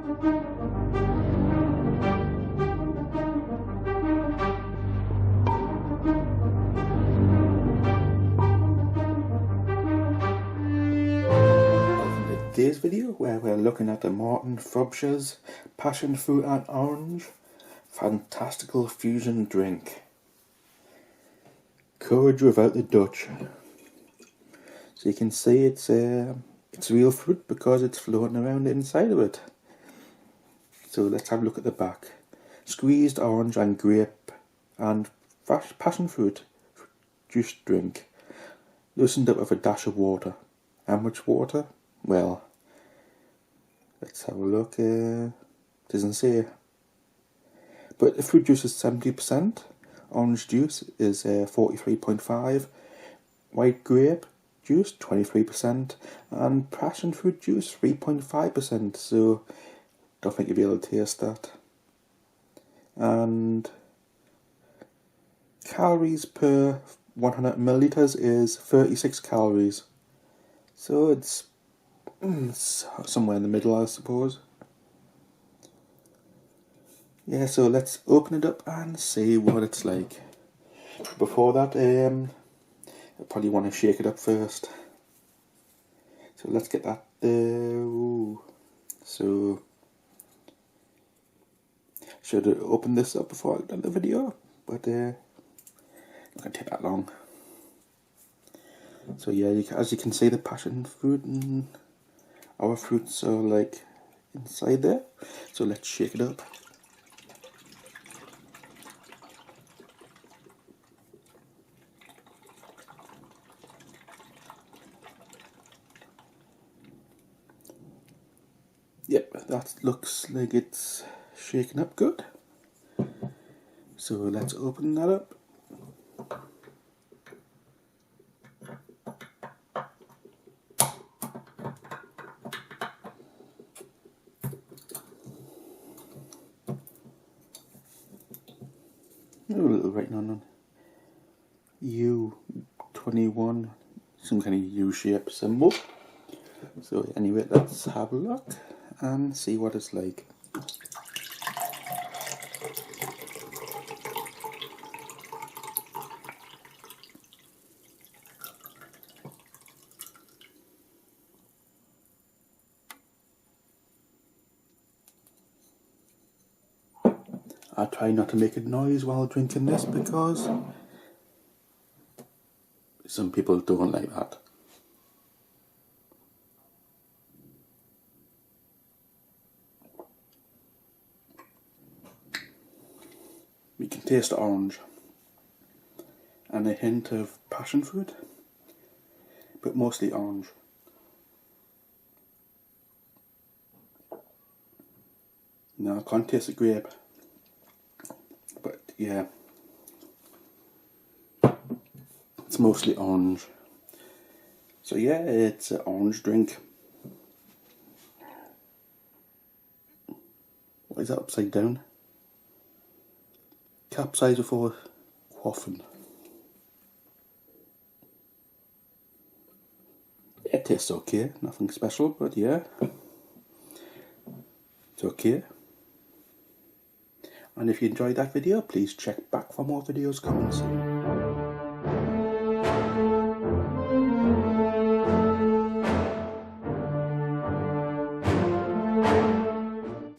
Today's video where we're looking at the Frobisher's Passionfruit and Orange Fantastical Fusion drink. Courage without the Dutch. So you can see it's real fruit because it's floating around inside of it. So let's have a look at the back. Squeezed orange and grape and passion fruit juice drink. Loosened up with a dash of water. How much water? Well, let's have a look. Doesn't say. But the fruit juice is 70%. Orange juice is 43.5%. White grape juice 23%. And passion fruit juice 3.5%. So don't think you'll be able to taste that. And calories per 100 milliliters is 36 calories. So it's somewhere in the middle, I suppose. Yeah, so let's open it up and see what it's like. Before that, I probably want to shake it up first. So let's get that there. So should have opened this up before I done the video, but not gonna take that long. So yeah, as you can see, the passion fruit and our fruits are like inside there. So let's shake it up. Yep, that looks like it's shaken up good. So let's open that up. A little writing on U21, some kind of U-shaped symbol. So anyway, let's have a look and see what it's like. I try not to make a noise while drinking this because some people don't like that. We can taste orange and a hint of passion fruit, but mostly orange. Now I can't taste the grape. But yeah, it's mostly orange. So yeah, it's an orange drink. What is that upside down? Capsize before quaffing. It tastes okay, nothing special, but yeah, it's okay. And if you enjoyed that video, please check back for more videos coming soon.